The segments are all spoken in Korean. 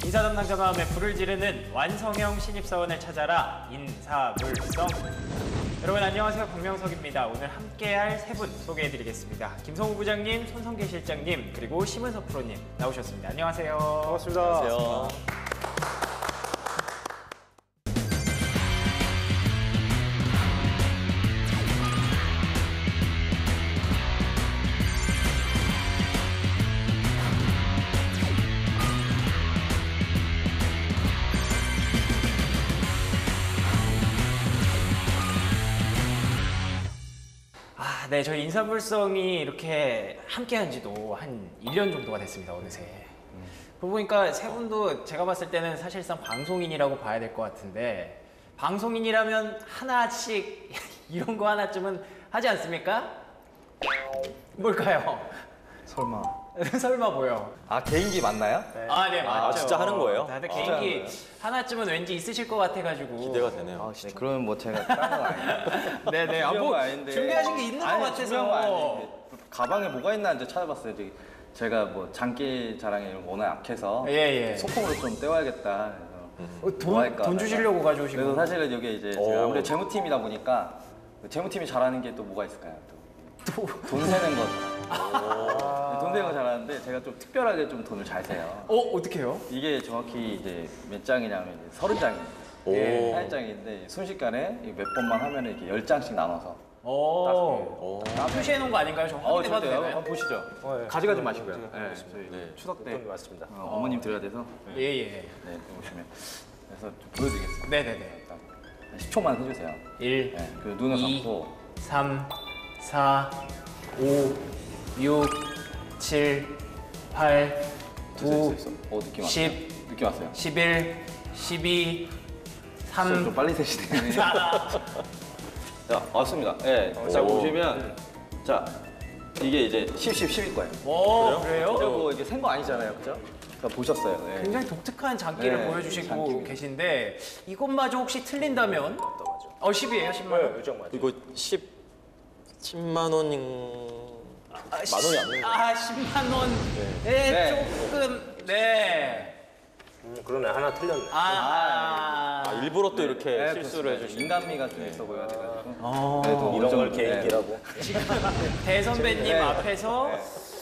인사 담당자 마음에 불을 지르는 완성형 신입사원을 찾아라 인사물성. 여러분 안녕하세요, 박명석입니다. 오늘 함께할 세 분 소개해드리겠습니다. 김성우 부장님, 손성계 실장님, 그리고 심은석 프로님 나오셨습니다. 안녕하세요. 반갑습니다. 안녕하세요. 네, 저희 인사물성이 이렇게 함께한 지도 한 1년 정도가 됐습니다, 어느새. 그러고 보니까 세 분도 제가 봤을 때는 사실상 방송인이라고 봐야 될 것 같은데, 방송인이라면 하나씩 이런 거 하나쯤은 하지 않습니까? 뭘까요? 설마. 설마 뭐요? 아, 개인기 맞나요? 네. 아, 네, 맞죠. 진짜 하는 거예요? 다들 개인기 하나쯤은 왠지 있으실 것 같아가지고. 기대가 되네요. 아, 진짜. 그러면 뭐 제가 딴건 아니에요. 네네. 아, 뭐 준비하신 게 있는 것 같아서. 준비한 거 아닌데 가방에 뭐가 있나 이제 찾아봤어요. 제가 뭐 장기 자랑에 이런 거 워낙 약해서 예. 소품으로 좀 때워야겠다. 그래서 뭐 할까 돈 주시려고 가져오신 그래서 거. 사실은 여기 이제 제가 아무래도 재무팀이다 보니까 재무팀이 잘하는 게 또 뭐가 있을까요? 돈 세는 거. 돈 세는 거 잘하는데 제가 좀 특별하게 좀 돈을 잘 세요. 어떻게 해요? 이게 정확히 이제 몇 장이냐면 30장입니다. 오. 40장인데 순식간에 몇 번만 하면 이렇게 10장씩 나눠서 오. 표시해 놓은 거 아닌가요? 저 확인해 봐도 저도요. 되나요? 한번 보시죠. 예. 가져가지 마시고요. 네, 저희 네. 추석 때 맞습니다. 어머님 드려야 돼서 예. 네, 보시면 그래서 좀 보여드리겠습니다. 네네네. 일단 10초만 해주세요. 1, 네, 그 눈을 2, 감고 3, 4, 5, 6, 7, 8, 9, 됐어. 느낌 왔어요. 10, 느낌 왔어요. 11, 12, 3, 좀 빨리 세시네. 4. 자, 왔습니다. 네, 자 보시면 자 이게 이제 10, 10일 거예요. 오, 그래요? 진짜 뭐 이게 센 거 아니잖아요, 그죠? 보셨어요. 네. 굉장히 독특한 장기를 네, 보여주시고 장기. 계신데 이것마저 혹시 틀린다면? 10이에요, 10만 원? 요정 맞아요. 이거 10만 원인 만 원이 안 되는 거예요. 10만 원. 네, 네. 조금, 네. 그러네. 하나 틀렸네. 일부러 또 이렇게 네, 실수를 그렇습니다. 해주시는. 인간미가 좀 있어 보여야 돼가지고. 이런 좀, 걸 개인기라고. 지금 대선배님 네. 앞에서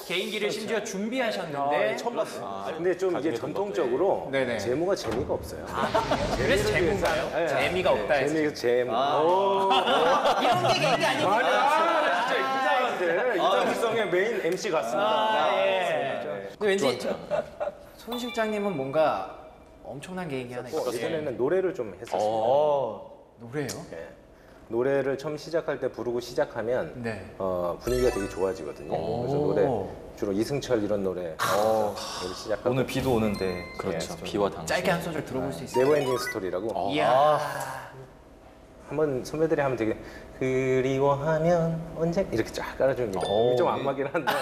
개인기를 심지어 준비하셨는데 처음 봤어. 근데 좀 이게 전통적으로 네네. 재무가 재미가 없어요. 그래서 재미인가요? 네. 재미가 없다 해서. 재미가 재무. 이런 게 개인기 아닙니까? 진짜 인자한테 인자물성의 메인 MC 같습니다. 예. 근데 왠지 손 실장님은 뭔가 엄청난 개인기 하나 있어요. 예전에는 노래를 좀 했었어요. 노래요? 네. 노래를 처음 시작할 때 부르고 시작하면 네. 분위기가 되게 좋아지거든요. 그래서 노래 주로 이승철 이런 노래 시작하고 오늘 비도 오는데. 그렇죠. 비와 당신. 짧게 한 소절 들어볼 수 있어요? 네버엔딩 스토리라고 이야. 한번 선배들이 하면 되게 그리워하면 언제 이렇게 쫙 깔아줍니다. 좀 안마긴 한데.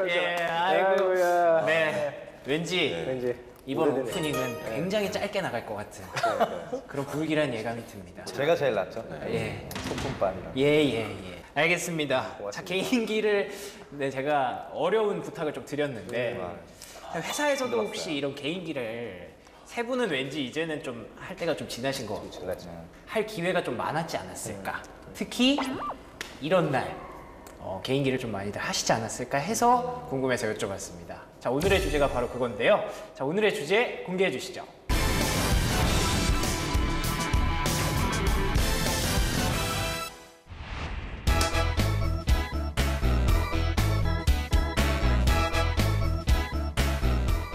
예, 아이고야. 네. 왠지 왠지 이번 오래되네. 오프닝은 굉장히 짧게 나갈 것 같은 그런 불길한 예감이 듭니다. 제가 제일 낫죠. 예. 소품반이랑. 예. 알겠습니다. 자, 개인기를 제가 어려운 부탁을 좀 드렸는데 회사에서도 혹시 이런 개인기를 세 분은 왠지 이제는 좀 할 때가 좀 지나신 것 같고 할 기회가 좀 많았지 않았을까. 특히 이런 날 개인기를 좀 많이들 하시지 않았을까 해서 궁금해서 여쭤봤습니다. 자, 오늘의 주제가 바로 그건데요. 자, 오늘의 주제 공개해 주시죠.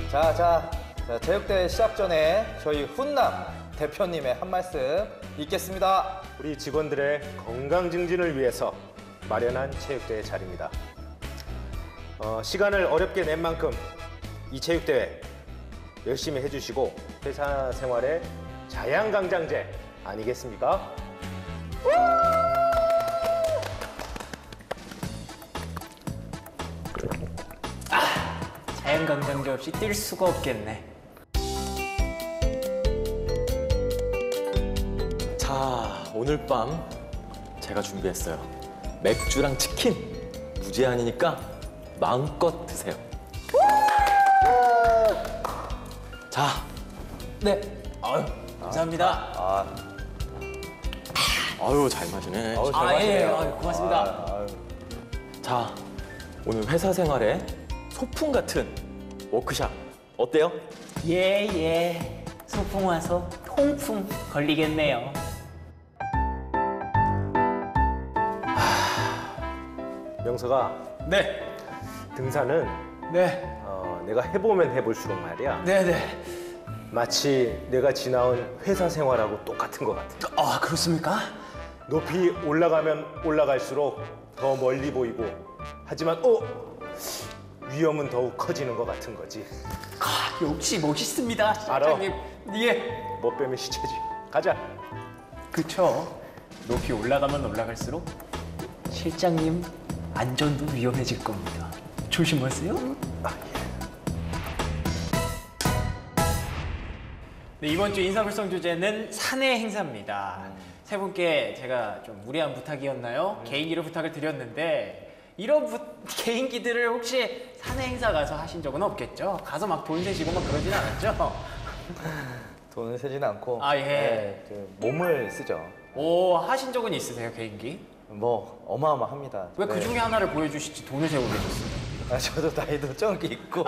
자, 체육대회 시작 전에 저희 훈남 대표님의 한 말씀 읽겠습니다. 우리 직원들의 건강 증진을 위해서 마련한 체육대회 자리입니다. 시간을 어렵게 낸 만큼 이 체육대회 열심히 해주시고 회사 생활의 자양강장제 아니겠습니까? 자연강장제 없이 뛸 수가 없겠네. 자, 오늘 밤 제가 준비했어요. 맥주랑 치킨 무제한이니까 마음껏 드세요. 자, 네. 아유, 감사합니다. 아유 잘 마시네. 아우, 잘 아, 예, 마시네요. 아유, 고맙습니다. 아유. 자, 오늘 회사 생활에 소풍 같은 워크샵 어때요? 예, 예. 소풍 와서 통풍 걸리겠네요. 명서가 네. 등산은 네. 내가 해보면 해볼수록 말이야. 네, 네. 마치 내가 지나온 회사 생활하고 똑같은 것 같아. 아, 그렇습니까? 높이 올라가면 올라갈수록 더 멀리 보이고, 하지만 위험은 더욱 커지는 것 같은 거지. 아, 역시 멋있습니다, 알아. 실장님. 예. 못 빼면 시체지. 가자. 그쵸. 높이 올라가면 올라갈수록 실장님 안전도 위험해질 겁니다. 조심하세요. 네, 이번 주 인사불성 주제는 사내 행사입니다. 세 분께 제가 좀 무리한 부탁이었나요? 개인기를 부탁을 드렸는데 이런 개인기들을 혹시 사내 행사 가서 하신 적은 없겠죠? 가서 막 돈 세시고 막 그러진 않았죠? 돈을 세지는 않고 아, 예. 네, 몸을 쓰죠. 오, 하신 적은 있으세요, 개인기? 뭐 어마어마합니다. 왜 그 네. 중에 하나를 보여주시지 돈을 세우고 계셨어요? 저도 나이도 좀 있고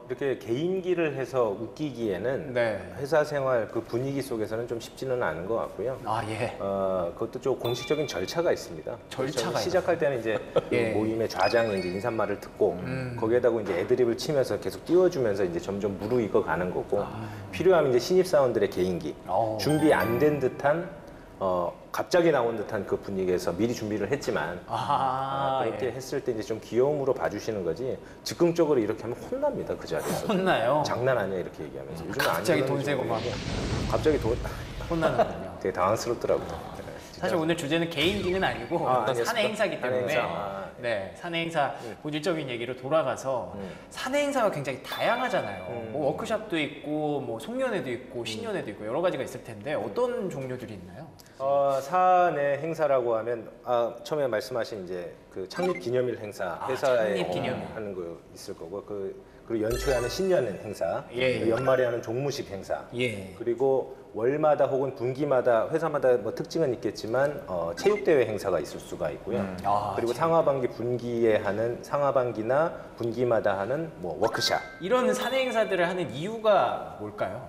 이렇게 개인기를 해서 웃기기에는 네. 회사 생활 그 분위기 속에서는 좀 쉽지는 않은 것 같고요. 아, 예. 그것도 좀 공식적인 절차가 있습니다. 절차가 시작할 때는 이제 그 예. 모임의 좌장이 이제 인사말을 듣고 거기에다가 이제 애드립을 치면서 계속 띄워주면서 이제 점점 무르익어 가는 거고 필요하면 이제 신입 사원들의 개인기 준비 안 된 듯한 갑자기 나온 듯한 그 분위기에서 미리 준비를 했지만 그렇게 예. 했을 때 이제 좀 귀여움으로 봐주시는 거지 즉흥적으로 이렇게 하면 혼납니다 그 자리에서. 혼나요? 장난 아니야 이렇게 얘기하면서. 요즘은 안 갑자기 돈 그러는 세고 막 중인데 갑자기 돈 혼나는군요. 되게 당황스럽더라고요. 네, 진짜. 사실 오늘 주제는 개인기는 아니고 어떤 알겠습니다. 사내 행사기 사내 때문에 행사. 네, 사내 행사 본질적인 얘기로 돌아가서 사내 행사가 굉장히 다양하잖아요. 뭐 워크숍도 있고 뭐 송년회도 있고 신년회도 있고 여러 가지가 있을 텐데 어떤 종류들이 있나요? 사내 행사라고 하면 처음에 말씀하신 이제 그 창립 기념일 행사 회사에 창립 기념일. 하는 거 있을 거고 그리고 연초에 하는 신년 행사, 예. 연말에 하는 종무식 행사, 예. 그리고 월마다 혹은 분기마다 회사마다 뭐 특징은 있겠지만 체육대회 행사가 있을 수가 있고요. 그리고 상하반기 분기에 하는 상하반기나 분기마다 하는 뭐 워크샵. 이런 사내 행사들을 하는 이유가 뭘까요?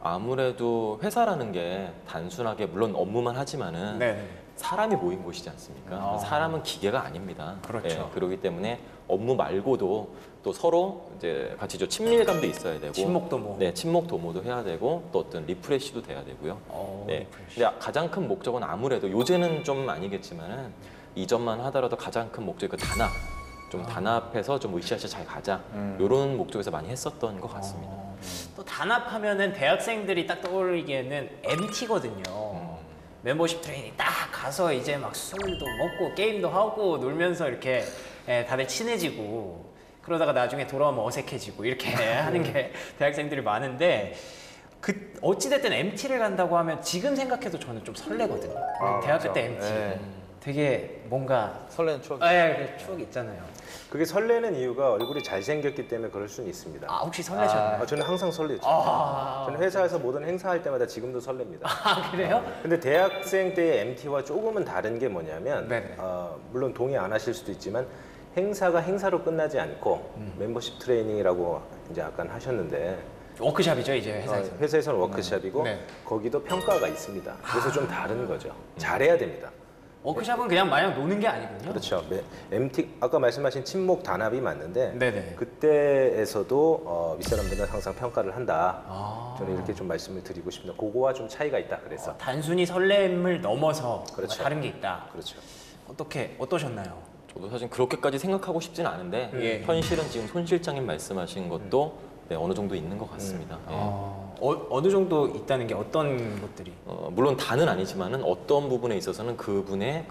아무래도 회사라는 게 단순하게 물론 업무만 하지만은 네. 사람이 모인 곳이지 않습니까? 사람은 기계가 아닙니다. 그렇죠. 그렇기 때문에 업무 말고도 또 서로 이제 같이 좀 친밀감도 있어야 되고, 친목 도모. 네, 친목 도모도 해야 되고, 또 어떤 리프레시도 돼야 되고요. 네. 리프레시. 근데 가장 큰 목적은 아무래도 요새는 좀 아니겠지만은 이전만 하더라도 가장 큰 목적이 그 단합. 좀 단합해서 좀 으쌰으쌰 잘 가자. 이런 목적에서 많이 했었던 것 같습니다. 또 단합하면은 대학생들이 딱 떠올리기에는 MT거든요. 멤버십 트레이닝 딱 가서 이제 막 술도 먹고 게임도 하고 놀면서 이렇게 다들 친해지고 그러다가 나중에 돌아오면 어색해지고 이렇게 하는 게 대학생들이 많은데 어찌됐든 MT를 간다고 하면 지금 생각해도 저는 좀 설레거든요. 대학교 때 MT. 네. 되게 뭔가 설레는 추억. 추억이 있잖아요. 그게 설레는 이유가 얼굴이 잘생겼기 때문에 그럴 수는 있습니다. 혹시 설레셨나요? 저는 항상 설레죠. 저는 회사에서 모든 행사할 때마다 지금도 설렙니다. 그래요? 근데 대학생 때의 MT와 조금은 다른 게 뭐냐면 네네. 물론 동의 안 하실 수도 있지만 행사가 행사로 끝나지 않고 멤버십 트레이닝이라고 이제 약간 하셨는데 워크숍이죠 이제 회사에서. 회사에서는 워크숍이고 네. 거기도 평가가 있습니다. 그래서 좀 다른 거죠. 잘해야 됩니다. 워크숍은 그냥 마냥 노는 게 아니군요. 그렇죠. MT 아까 말씀하신 친목 단합이 맞는데 네네. 그때에서도 윗사람들은 항상 평가를 한다. 저는 아. 이렇게 좀 말씀을 드리고 싶습니다. 그거와 좀 차이가 있다 그래서. 단순히 설렘을 넘어서 그렇죠. 다른 게 있다. 그렇죠. 어떠셨나요? 저도 사실 그렇게까지 생각하고 싶지는 않은데 예. 현실은 지금 손 실장님 말씀하신 것도 네, 어느 정도 있는 것 같습니다. 예. 어느 정도 있다는 게 어떤 것들이? 물론 다는 아니지만은 어떤 부분에 있어서는 그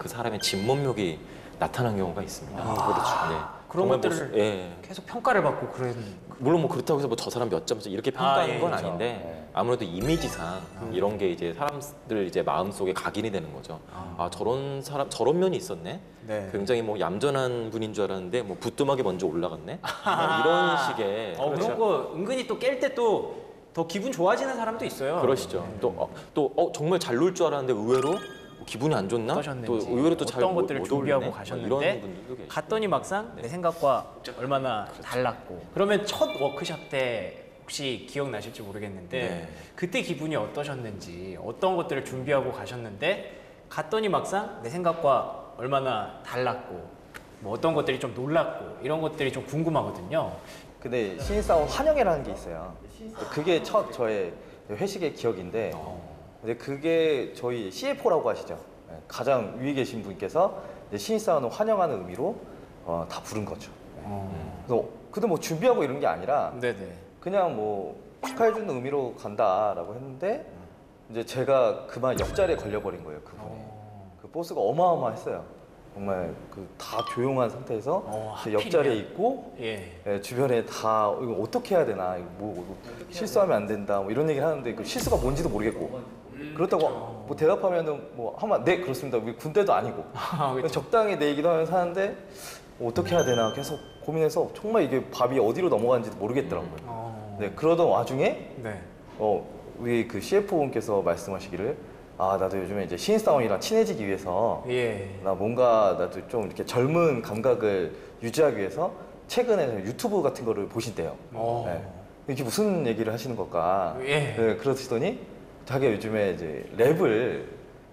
사람의 진면목이 나타난 경우가 있습니다. 그렇죠. 네. 그런 정말 것들을 예. 계속 평가를 받고 그런. 물론 뭐 그렇다고 해서 뭐 저 사람 몇 점 이렇게 평가하는 예, 건 그렇죠. 아닌데 아무래도 이미지상 이런 게 이제 사람들 이제 마음속에 각인이 되는 거죠. 아 저런 사람 저런 면이 있었네. 네. 굉장히 뭐 얌전한 분인 줄 알았는데 뭐 부뚜막이 먼저 올라갔네. 뭐 이런 식의 그런 거 은근히 또 깰 때 또 더 기분 좋아지는 사람도 있어요. 그러시죠. 또 정말 잘 놀 줄 알았는데 의외로 기분이 안 좋나? 어떠셨는지, 또 의외로 또 잘 어떤 것들을 못 준비하고 어울리네? 가셨는데 이런 분들도 계시고. 갔더니 막상 내 생각과 얼마나 달랐고. 그러면 첫 워크숍 때 혹시 기억나실지 모르겠는데 네. 그때 기분이 어떠셨는지, 어떤 것들을 준비하고 가셨는데 갔더니 막상 내 생각과 얼마나 달랐고, 뭐 어떤 것들이 좀 놀랐고, 이런 것들이 좀 궁금하거든요. 근데 신입사원 환영회라는 게 있어요. 그게 첫 저의 회식의 기억인데, 근데 그게 저희 CFO라고 하시죠. 네, 가장 위에 계신 분께서 이제 신입사원을 환영하는 의미로 다 부른 거죠. 그래서 근데 뭐 준비하고 이런 게 아니라 네네. 그냥 뭐 축하해주는 의미로 간다라고 했는데 이제 제가 그만 옆자리에 걸려버린 거예요, 그분이. 그 보스가 어마어마했어요. 정말 그 다 조용한 상태에서 제 옆자리에 하필이면. 있고 예. 예, 주변에 다 이거 어떻게 해야 되나, 이거 뭐 실수하면 안 된다, 뭐 이런 얘기를 하는데 그 실수가 뭔지도 모르겠고 그렇다고 뭐 대답하면은 뭐 하면 네 그렇습니다. 우리 군대도 아니고 그쵸. 적당히 내 얘기도 하면서 하는데 뭐 어떻게 해야 되나 계속 고민해서 정말 이게 밥이 어디로 넘어가는지도 모르겠더라고요. 네, 그러던 와중에 네. 우리 그 CF분께서 말씀하시기를 나도 요즘에 이제 신입사원이랑 친해지기 위해서 예. 나 뭔가 나도 좀 이렇게 젊은 감각을 유지하기 위해서 최근에 유튜브 같은 거를 보신대요. 네. 이게 무슨 얘기를 하시는 걸까? 예. 네, 그러시더니 자기가 요즘에 이제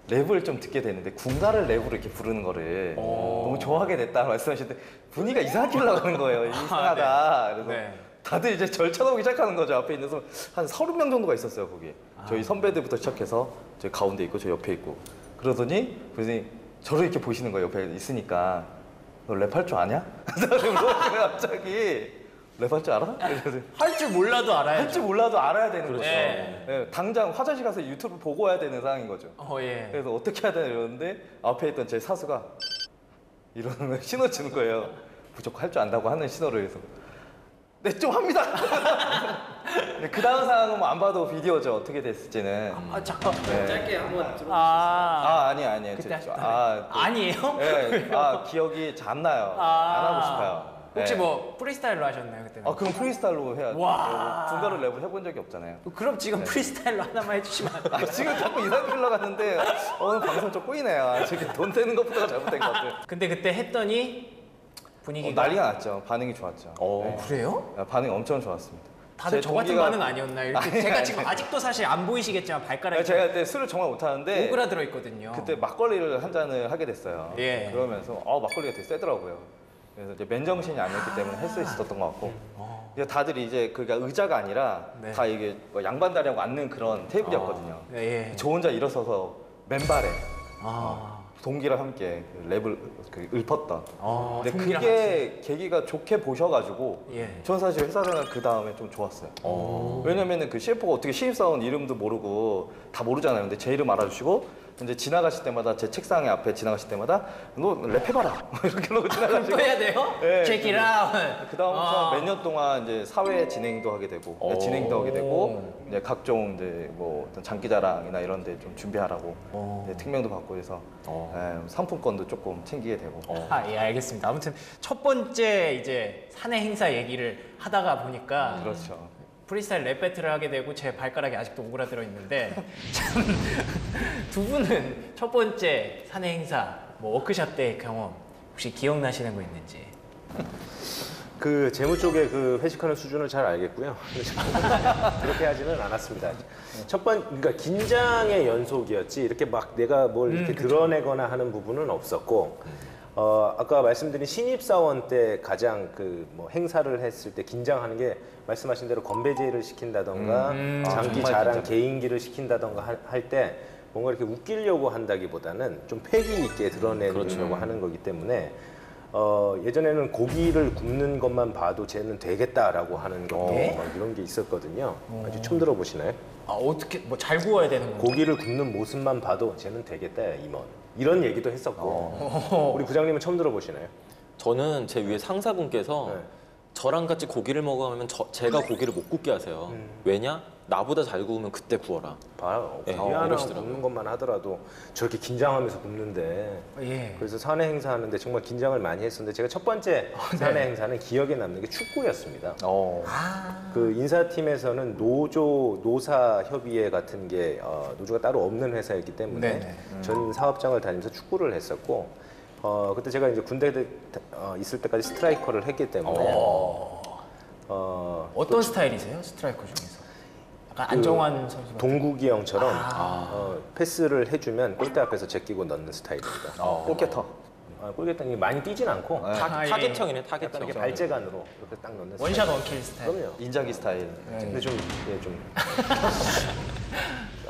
랩을 좀 듣게 되는데 군가를 랩으로 이렇게 부르는 거를 너무 좋아하게 됐다 말씀하시는데 분위기가 이상하게 올라가는 거예요. 이상하다. 그래서 네. 다들 이제 절 쳐다보기 시작하는 거죠. 앞에 있는 한 30명 정도가 있었어요, 거기. 저희 선배들부터 시작해서 저희 가운데 있고 저 옆에 있고. 그러더니 저를 이렇게 보시는 거예요. 옆에 있으니까. 너 랩할 줄 아냐? 갑자기 랩할 줄 알아? 할 줄 몰라도 알아야죠. 할 줄 몰라도 알아야 되는 거죠. 예. 예, 당장 화장실 가서 유튜브 보고 와야 되는 상황인 거죠. 예. 그래서 어떻게 해야 되나 이러는데 앞에 있던 제 사수가 이러는 신호 주는 거예요. 무조건 할 줄 안다고 하는 신호를 해서 네, 좀 합니다. 그 다음 상황은 뭐 안 봐도 비디오죠. 어떻게 됐을지는. 잠깐 네. 짧게 한번 들어. 아니에요. 그때 하셨다. 아니에요? 네, 기억이 잘 안 나요. 안 하고 싶어요. 혹시 네. 뭐 프리스타일로 하셨나요 그때는? 그럼 프리스타일로 해야죠. 와. 군가로 랩을 해본 적이 없잖아요. 그럼 지금 프리스타일로 하나만 해주시면 안 돼요? 지금 자꾸 이상하게 흘러갔는데 오늘 방송 좀 꼬이네요. 저기 돈 되는 것부터가 잘못된 것 같아요. 근데 그때 했더니 분위기가 난리가 났죠. 반응이 좋았죠. 네. 그래요? 반응이 엄청 좋았습니다. 다들 제 저 같은 동기가- 반응 아니었나요? 이렇게 아니, 제가 아니, 지금 아니. 아직도 사실 안 보이시겠지만 발가락이 제가 그때 술을 정말 못하는데 오그라들어 있거든요. 그때 막걸리를 한 잔을 하게 됐어요. 예. 그러면서 막걸리가 되게 세더라고요. 그래서 이제 맨정신이 아니었기 때문에 할 수 있었던 것 같고. 이제 다들 이제 그게 의자가 아니라 네. 다 이게 뭐 양반다리하고 앉는 그런 테이블이었거든요. 예. 저 혼자 일어서서 맨발에 아. 동기랑 함께 랩을 읊었던. 근데 동기랑 그게 계기가 좋게 보셔가지고 예. 전 사실 회사 생활 그 다음에 좀 좋았어요. 왜냐면은 그 CF가 어떻게 신입사원 이름도 모르고 다 모르잖아요. 근데 제 이름 알아주시고 이제 지나가실 때마다 제 책상에 앞에 지나가실 때마다 너 랩해봐라 이렇게 놓고 지나가시고 또 해야 돼요? 네. Check it out. 그 다음부터 몇 년 동안 이제 사회 진행도 하게 되고 진행도 하게 되고 이제 각종 이제 뭐 어떤 장기자랑이나 이런 데 좀 준비하라고 이제 특명도 받고 해서 상품권도 조금 챙기게 되고 예, 알겠습니다. 아무튼 첫 번째 이제 사내 행사 얘기를 하다가 보니까 그렇죠. 프리스타일 랩 배틀을 하게 되고 제 발가락이 아직도 오그라들어 있는데 참 두 분은 첫 번째 사내 행사 뭐 워크숍 때 경험 혹시 기억나시는 거 있는지? 그 재무 쪽에 그 회식하는 수준을 잘 알겠고요. 그렇게 하지는 않았습니다. 그러니까 긴장의 연속이었지 이렇게 막 내가 뭘 이렇게 드러내거나 하는 부분은 없었고 아까 말씀드린 신입사원 때 가장 그 뭐 행사를 했을 때 긴장하는 게 말씀하신 대로 건배제를 시킨다던가 장기 정말 자랑 긴장. 개인기를 시킨다던가 할 때 뭔가 이렇게 웃기려고 한다기보다는 좀 패기 있게 드러내려고 하는 거기 때문에 예전에는 고기를 굽는 것만 봐도 쟤는 되겠다라고 하는 것도 막 이런 게 있었거든요. 아주 처음 들어보시나요? 어떻게 뭐 잘 구워야 되는 건가요? 고기를 굽는 모습만 봐도 쟤는 되겠다 임원 이런 얘기도 했었고 우리 부장님은 처음 들어보시나요? 저는 제 위에 상사분께서 네. 저랑 같이 고기를 먹으면 제가 고기를 못 굽게 하세요. 왜냐? 나보다 잘 구우면 그때 구워라. 봐요. 예, 고기 하나 이러시더라고요. 굽는 것만 하더라도 저렇게 긴장하면서 굽는데 예. 그래서 사내 행사하는데 정말 긴장을 많이 했었는데 제가 첫 번째 사내 행사는 기억에 남는 게 축구였습니다. 그 인사팀에서는 노사 협의회 같은 게 노조가 따로 없는 회사였기 때문에 네네. 전 사업장을 다니면서 축구를 했었고 그때 제가 이제 군대 있을 때까지 스트라이커를 했기 때문에 어떤 스타일이세요? 스트라이커 중에서? 약간 안정환 선수 같은 동국이 형처럼 패스를 해주면 골대 앞에서 제끼고 넣는 스타일입니다. 골키터. 골키터는 많이 뛰진 않고 아, 예. 타겟형이네, 약간 타겟형. 이렇게 발재간으로 이렇게 딱 넣는 스타일. 원샷 원킬 스타일. 그럼요. 인자기 스타일. 근데 좀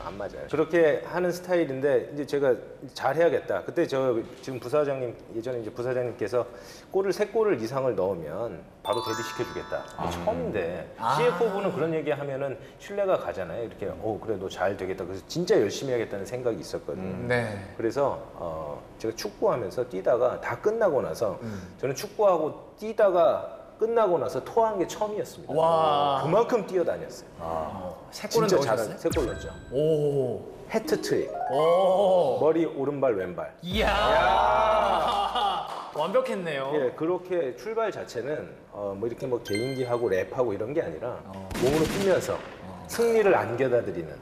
안 맞아요. 그렇게 하는 스타일인데 이제 제가 잘 해야겠다. 그때 저 지금 부사장님 예전에 이제 부사장님께서 골을 3골을 이상을 넣으면 바로 데뷔시켜주겠다. 처음인데 CFO부는 그런 얘기하면은 신뢰가 가잖아요. 이렇게 그래 너 잘 되겠다. 그래서 진짜 열심히 하겠다는 생각이 있었거든요. 네. 그래서 제가 축구하면서 뛰다가 다 끝나고 나서 저는 축구하고 뛰다가 끝나고 나서 토한 게 처음이었습니다. 와. 그만큼 뛰어다녔어요. 세 골은 진짜 넣으셨어요? 3골 넣었죠. 오. 해트트릭. 오. 머리 오른발 왼발. 이야. 완벽했네요. 예, 그렇게 출발 자체는 뭐 이렇게 뭐 개인기하고 랩하고 이런 게 아니라 몸으로 뛰면서 승리를 안겨다드리는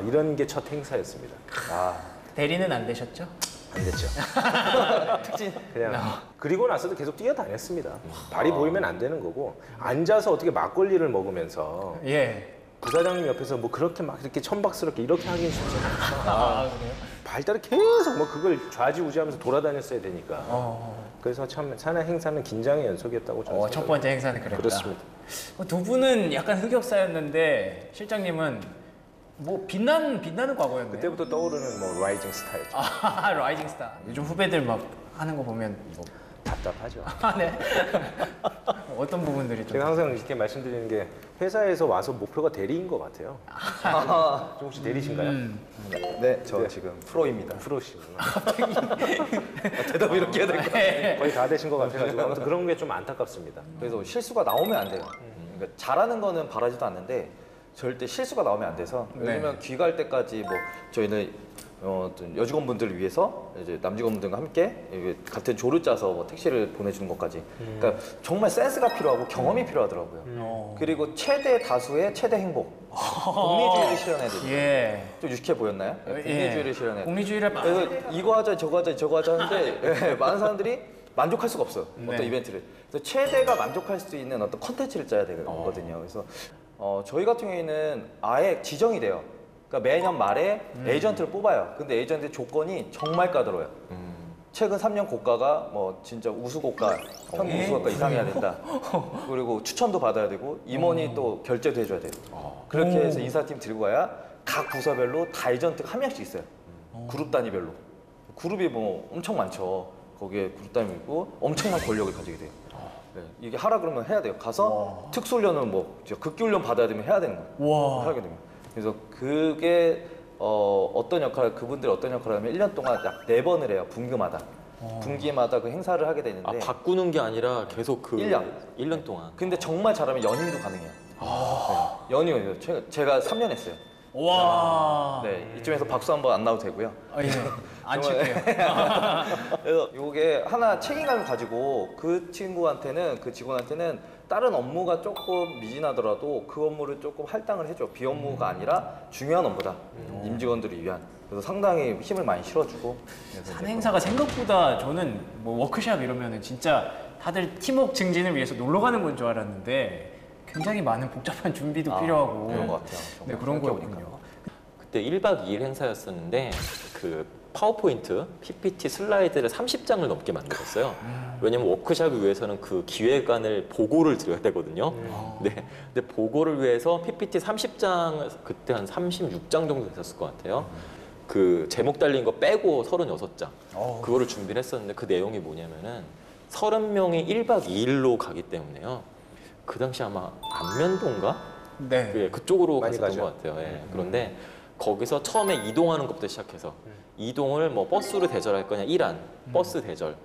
이런 게 첫 행사였습니다. 대리는 안 되셨죠? 안 됐죠. 그냥 그리고 나서도 계속 뛰어다녔습니다. 발이 보이면 안 되는 거고 앉아서 어떻게 막걸리를 먹으면서 예. 부사장님 옆에서 뭐 그렇게 막 이렇게 천박스럽게 이렇게 하긴 쉽지 않아요. 그래요? 발달을 계속 뭐 그걸 좌지우지하면서 돌아다녔어야 되니까. 그래서 참 사내 행사는 긴장의 연속이었다고 저는 첫 생각합니다. 번째 행사는 그랬다. 그렇습니다. 두 분은 약간 흑역사였는데 실장님은 뭐 빛나는 과거였네요. 그때부터 떠오르는 뭐 라이징 스타였죠. 라이징 스타. 요즘 후배들 막 하는 거 보면 뭐 답답하죠. 네. 어떤 부분들이 좀 제가 항상 이렇게 말씀드리는 게 회사에서 와서 목표가 대리인 것 같아요. 좀 혹시 대리신가요? 네, 저 지금 프로입니다. 프로시구나. 대답 이렇게 해야 될 것 같아요. 거의 다 되신 것 같아가지고 아무튼 그런 게 좀 안타깝습니다. 그래서 실수가 나오면 안 돼요. 그러니까 잘하는 거는 바라지도 않는데 절대 실수가 나오면 안 돼서 네. 예를 들면 귀가할 때까지 뭐 저희는 어떤 여직원분들을 위해서 이제 남직원분들과 함께 이게 같은 조를 짜서 뭐 택시를 보내주는 것까지 그러니까 정말 센스가 필요하고 경험이 필요하더라고요. 그리고 최대 다수의 최대 행복 공리주의를 실현해야 돼요. 예. 좀 유식해 보였나요? 네, 공리주의를 실현해야 돼요. 공리주의를 그래서 이거 하자 저거 하자 저거 하자 하는데 예, 많은 사람들이 만족할 수가 없어요. 어떤 네. 이벤트를. 그래서 최대가 만족할 수 있는 어떤 컨텐츠를 짜야 되거든요. 그래서 저희 같은 경우에는 아예 지정이 돼요. 그러니까 매년 말에 에이전트를 뽑아요. 근데 에이전트 조건이 정말 까다로워요. 최근 3년 고가가 뭐 진짜 우수 고가, 평균 우수 고가 이상해야 된다. 그리고 추천도 받아야 되고 임원이 또 결제도 해줘야 돼요. 그렇게 해서 인사팀 들고 가야 각 부서별로 다 에이전트가 한 명씩 있어요. 그룹 단위별로. 그룹이 뭐 엄청 많죠. 거기에 그룹 단위고 엄청난 권력을 가지게 돼요. 네, 이게 하라 그러면 해야 돼요. 가서 특수훈련은 뭐 극기훈련 받아야 되면 해야 되는 거예요. 와. 하게 되면. 그래서 그게 어떤 역할, 그분들이 어떤 역할을 하면 1년 동안 약 4번을 해요. 분기마다. 분기마다 그 행사를 하게 되는데 바꾸는 게 아니라 계속 그 1년 동안. 근데 정말 잘하면 연임도 가능해요. 네, 연임이요. 제가 3년 했어요. 와. 네, 이쯤에서 박수 한번 안 나와도 되고요. 예. 안 칠게요. 그래서 이게 하나 책임감을 가지고 그 친구한테는 그 직원한테는 다른 업무가 조금 미진하더라도 그 업무를 조금 할당을 해줘. 비업무가 아니라 중요한 업무다. 임직원들을 위한. 그래서 상당히 힘을 많이 실어주고. 사내 행사가 생각보다 저는 뭐 워크샵 이러면은 진짜 다들 팀워크 증진을 위해서 놀러 가는 건 줄 알았는데 굉장히 많은 복잡한 준비도 필요하고 그런 것 같아요. 네, 정말 그런 생각해보니까. 거였군요. 그때 1박 2일 행사였었는데 그 파워포인트, PPT 슬라이드를 30장을 넘게 만들었어요. 왜냐면 워크샵을 위해서는 그 기획안을 보고를 드려야 되거든요. 네. 근데 보고를 위해서 PPT 30장, 그때 한 36장 정도 됐었을 것 같아요. 그 제목 달린 거 빼고 36장. 그거를 준비를 했었는데 그 내용이 뭐냐면은 30명이 1박 2일로 가기 때문에요. 그 당시 아마 안면도인가? 네. 예, 그쪽으로 많이 갔었던 가죠. 것 같아요. 예. 그런데 거기서 처음에 이동하는 것부터 시작해서 이동을 뭐 버스로 대절할 거냐 1안 버스 대절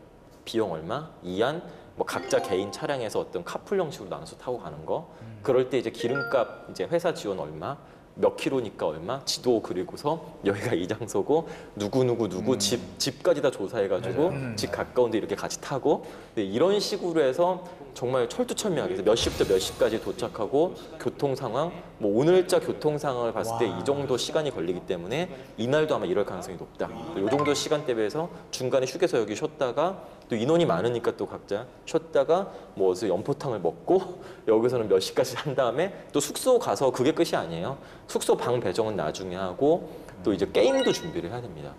비용 얼마, 2안 뭐 각자 개인 차량에서 어떤 카풀 형식으로 나눠서 타고 가는 거. 그럴 때 이제 기름값 이제 회사 지원 얼마, 몇 킬로니까 얼마, 지도 그리고서 여기가 이 장소고 누구 집까지 다 조사해가지고 집 가까운데 이렇게 같이 타고 네, 이런 식으로 해서 정말 철두철미하게 해서 몇 시부터 몇 시까지 도착하고 교통 상황, 뭐 오늘자 교통 상황을 봤을 때 이 정도 시간이 걸리기 때문에 이날도 아마 이럴 가능성이 높다. 이 정도 시간대 배에서 중간에 휴게소 여기 쉬었다가 또 인원이 많으니까 또 각자 쉬었다가 뭐 어디서 연포탕을 먹고 여기서는 몇 시까지 한 다음에 또 숙소 가서 그게 끝이 아니에요. 숙소 방 배정은 나중에 하고 또 이제 게임도 준비를 해야 됩니다.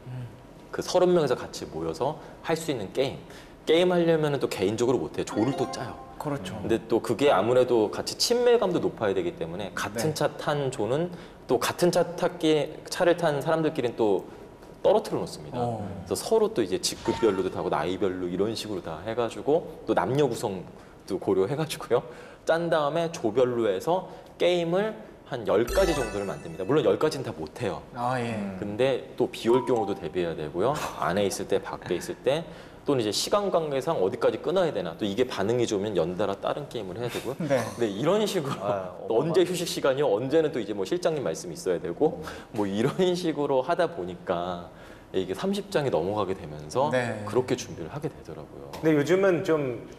그 30명에서 같이 모여서 할 수 있는 게임 하려면 또 개인적으로 못해요. 조를 또 짜요. 그렇죠. 근데 또 그게 아무래도 같이 친밀감도 높아야 되기 때문에 같은 차 탄 조는 또 같은 차를 탄 사람들끼리는 또 떨어뜨려 놓습니다. 그래서 서로 또 이제 직급별로도 타고 나이별로 이런 식으로 다 해가지고 또 남녀 구성도 고려해가지고요. 짠 다음에 조별로 해서 게임을 한 10가지 정도를 만듭니다. 물론 10가지는 다 못해요. 아 예. 근데 또 비 올 경우도 대비해야 되고요. 안에 있을 때, 밖에 있을 때 또는 이제 시간 관계상 어디까지 끊어야 되나 또 이게 반응이 좋으면 연달아 다른 게임을 해야 되고요. 네. 근데 이런 식으로 또 언제 휴식 시간이요? 언제는 또 이제 뭐 실장님 말씀이 있어야 되고 뭐 이런 식으로 하다 보니까 이게 30장이 넘어가게 되면서 네. 그렇게 준비를 하게 되더라고요. 근데 요즘은 좀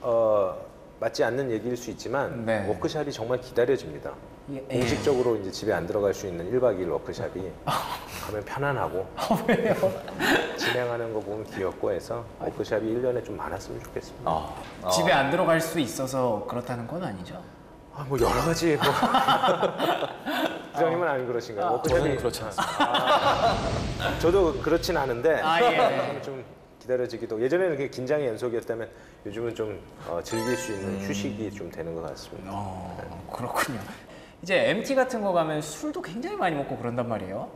맞지 않는 얘기일 수 있지만 네. 워크샵이 정말 기다려집니다. 예. 공식적으로 이제 집에 안 들어갈 수 있는 1박 2일 워크샵이 가면 편안하고 왜요? 진행하는 거 보면 귀엽고 해서 워크샵이 1년에 좀 많았으면 좋겠습니다. 집에 안 들어갈 수 있어서 그렇다는 건 아니죠? 뭐 여러 가지 뭐 부장님은 안 그러신가요? 워크샵이 저는 그렇지 않습니다. 저도 그렇진 않은데 예. 좀 기다려지기도 예전에는 그게 긴장의 연속이었다면 요즘은 좀 즐길 수 있는 휴식이 좀 되는 것 같습니다. 그렇군요. 이제 MT 같은 거 가면 술도 굉장히 많이 먹고 그런단 말이에요.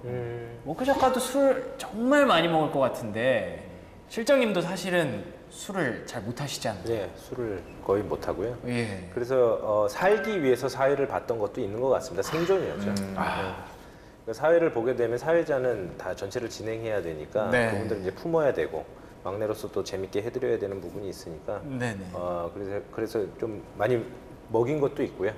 워크숍 가도 술 정말 많이 먹을 것 같은데 실장님도 사실은 술을 잘 못 하시잖아요. 예, 술을 거의 못 하고요. 예. 그래서 살기 위해서 사회를 봤던 것도 있는 것 같습니다. 생존이었죠. 그러니까 사회를 보게 되면 사회자는 다 전체를 진행해야 되니까 네. 그분들을 이제 품어야 되고 막내로서 또 재밌게 해드려야 되는 부분이 있으니까 네네. 그래서 좀 많이 먹인 것도 있고요.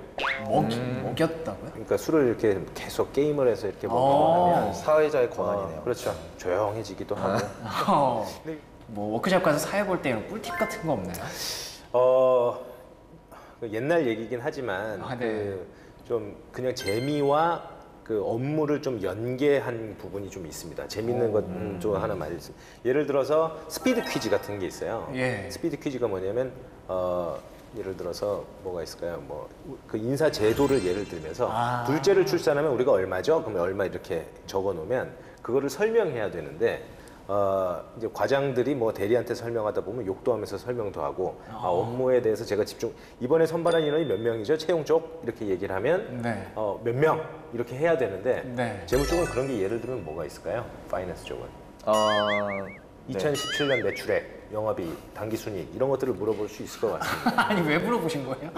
먹였다고요? 그러니까 술을 이렇게 계속 게임을 해서 이렇게 먹고 하면 사회자의 권한이네요. 그렇죠. 조용해지기도 하고. 뭐 워크숍 가서 사회 볼 때 이런 꿀팁 같은 거 없나요? 그 옛날 얘기긴 하지만 네. 좀 그냥 재미와 그 업무를 좀 연계한 부분이 좀 있습니다. 재밌는 것 좀 하나 말씀. 예를 들어서 스피드 퀴즈 같은 게 있어요. 예. 스피드 퀴즈가 뭐냐면 예를 들어서 뭐가 있을까요? 뭐 그 인사 제도를 예를 들면서 둘째를 출산하면 우리가 얼마죠? 그러면 얼마 이렇게 적어 놓으면 그거를 설명해야 되는데 이제 과장들이 뭐 대리한테 설명하다 보면 욕도 하면서 설명도 하고 업무에 대해서 제가 이번에 선발한 인원이 몇 명이죠? 채용 쪽 이렇게 얘기를 하면 네. 몇 명 이렇게 해야 되는데 네. 재무 쪽은 그런 게 예를 들면 뭐가 있을까요? 파이낸스 쪽은 2017년 매출액, 영업이익, 당기순이익 이런 것들을 물어볼 수 있을 것 같습니다. 아니 왜 물어보신 거예요?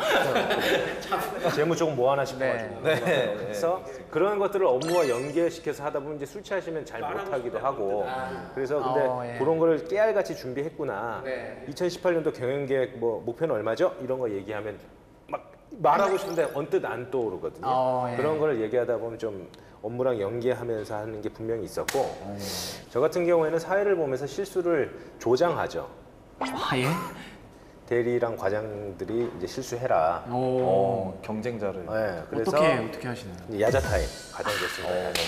재무 쪽은 뭐 하나 싶어가지고 네. 그래서 그런 것들을 업무와 연계시켜서 하다 보면 이제 술 취하시면 잘 못하기도 하고 그래서 근데 예. 그런 거를 깨알같이 준비했구나. 네. 2018년도 경영계획 뭐 목표는 얼마죠? 이런 거 얘기하면 막 말하고 싶은데 언뜻 안 떠오르거든요. 예. 그런 거를 얘기하다 보면 좀 업무랑 연계하면서 하는 게 분명히 있었고 저 같은 경우에는 사회를 보면서 실수를 조장하죠. 예? 대리랑 과장들이 이제 실수해라. 경쟁자를. 네, 그래서 어떻게 하시나요? 야자 타임 과장 됐습니다.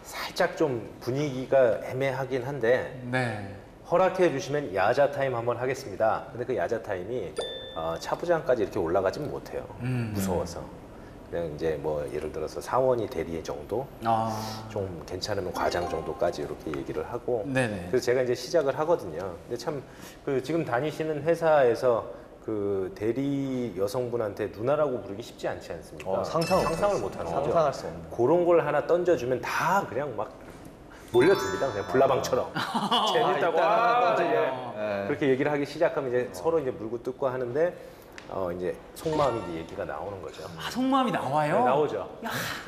살짝 좀 분위기가 애매하긴 한데 네. 허락해 주시면 야자 타임 한번 하겠습니다. 근데 그 야자 타임이 차부장까지 이렇게 올라가지는 못해요. 무서워서. 그냥 이제 뭐 예를 들어서 사원이 대리 정도, 좀 괜찮으면 과장 정도까지 이렇게 얘기를 하고. 네네. 그래서 제가 이제 시작을 하거든요. 근데 참 그 지금 다니시는 회사에서 그 대리 여성분한테 누나라고 부르기 쉽지 않지 않습니까? 상상을 못 하는 거죠. 상상할 수 없는. 그런 걸 하나 던져주면 다 그냥 막 몰려듭니다. 그냥 불나방처럼. 재밌다고. 그렇게 얘기를 하기 시작하면 이제 서로 이제 물고 뜯고 하는데 이제 속마음이 이제 얘기가 나오는 거죠. 속마음이 나와요? 네, 나오죠.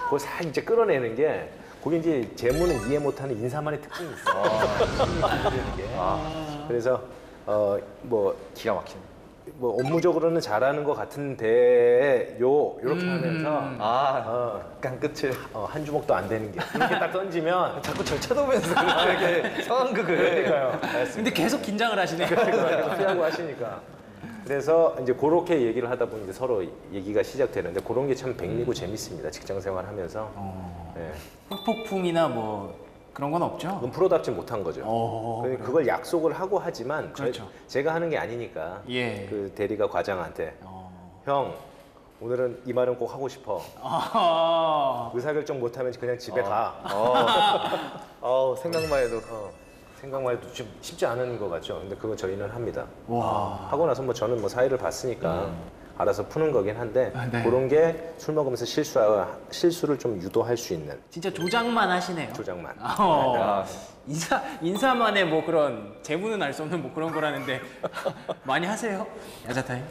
그걸 싹 이제 끌어내는 게 그게 이제 재무는 이해 못하는 인사만의 특징이 있어요. 그래서 뭐 기가 막히네. 뭐 업무적으로는 잘하는 것 같은데요 이렇게 하면서 약간 끝을 한 주먹도 안 되는 게 이렇게 딱 던지면 자꾸 절 쳐다보면서 이렇게 상황극을. 그러니까요. 근데 계속 긴장을 하시네요. 피하고 하시니까. 그래서 이제 그렇게 얘기를 하다 보니 이제 서로 얘기가 시작되는데 그런 게 참 백미고 재밌습니다. 직장 생활하면서. 네. 후폭풍이나 뭐 그런 건 없죠? 그건 프로답지 못한 거죠. 그러니까 그걸 약속을 하고 하지만 그렇죠. 제가 하는 게 아니니까 예. 그 대리가 과장한테 형 오늘은 이 말은 꼭 하고 싶어. 의사결정 못하면 그냥 집에 가. 생각만 해도. 생각만 해도 좀 쉽지 않은 것 같죠. 근데 그거 저희는 합니다. 와. 하고 나서 뭐 저는 뭐 사회를 봤으니까 알아서 푸는 거긴 한데 네. 그런 게 술 먹으면서 실수를 좀 유도할 수 있는 진짜 조작만 하시네요. 조작만. 인사만의 뭐 그런 재무는 알 수 없는 뭐 그런 거라는데 많이 하세요? 야자타임?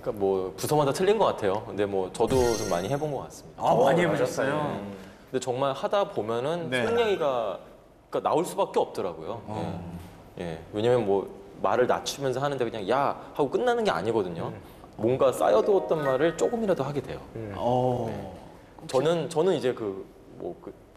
그러니까 뭐 부서마다 틀린 것 같아요. 근데 뭐 저도 좀 많이 해본 것 같습니다. 많이 해보셨어요? 근데 정말 하다 보면은 네. 술 얘기가 그러니까 나올 수밖에 없더라고요. 예. 왜냐면 뭐 말을 낮추면서 하는데 그냥 야 하고 끝나는 게 아니거든요. 뭔가 쌓여두었던 말을 조금이라도 하게 돼요. 저는 이제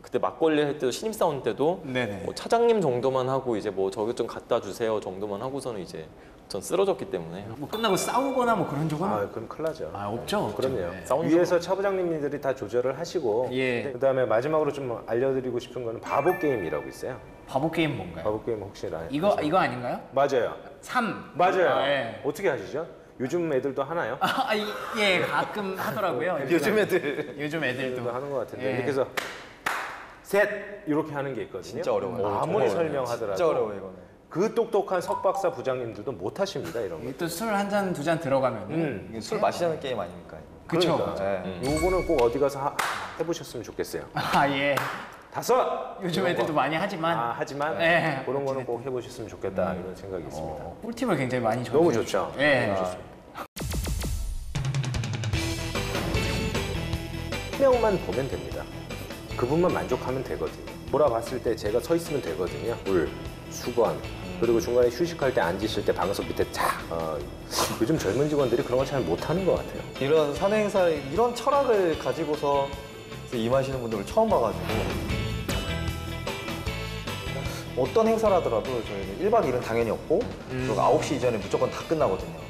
그때 막걸리 할 때도 신입사원 때도 네네. 뭐 차장님 정도만 하고 이제 뭐 저기 좀 갖다 주세요 정도만 하고서는 이제 전 쓰러졌기 때문에 뭐 끝나고 싸우거나 뭐 그런 적은 그럼 큰일 나죠. 없죠? 그럼요. 네. 위에서 차부장님들이 다 조절을 하시고 예. 그다음에 마지막으로 좀 알려드리고 싶은 거는 바보 게임이라고 있어요. 바보 게임 뭔가요? 바보 게임 혹시 이거 아닌가요? 맞아요. 3. 맞아요. 예. 어떻게 하시죠? 요즘 애들도 하나요? 예, 가끔 하더라고요. 요즘 애들. 요즘 애들도. 애들도 하는 것 같은데 예. 이렇게 해서 셋 이렇게 하는 게 있거든요. 진짜 어려워요. 아무리 정말 설명하더라도 진짜 어려워 이거는. 그 똑똑한 석박사 부장님들도 못 하십니다 이런 거. 또 술 한 잔 두 잔 들어가면 이게 술 마시자는 게임 아닙니까? 그쵸. 그러니까. 네. 요거는 꼭 어디 가서 해보셨으면 좋겠어요. 예. 5. 요즘 애들도 많이 하지만 하지만 네. 그런 거는 꼭 해보셨으면 좋겠다 이런 생각이 있습니다. 꿀팁을 굉장히 많이 줘. 너무 좋죠. 예. 한 명만 보면 됩니다. 그분만 만족하면 되거든요. 돌아봤을 때 제가 서 있으면 되거든요. 물, 수건, 그리고 중간에 휴식할 때 앉으실 때 방석 밑에 쫙. 요즘 젊은 직원들이 그런 걸 잘 못하는 것 같아요. 이런 사내 행사에 이런 철학을 가지고서 임하시는 분들을 처음 봐가지고 어떤 행사를 하더라도 저희는 1박 2일은 당연히 없고 그리고 9시 이전에 무조건 다 끝나거든요.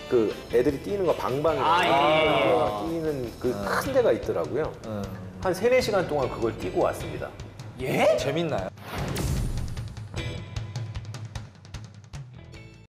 그 애들이 뛰는 거 방방이라고 뛰는 그 큰 데가 있더라고요. 한 3, 4시간 동안 그걸 뛰고 왔습니다. 예? 재밌나요?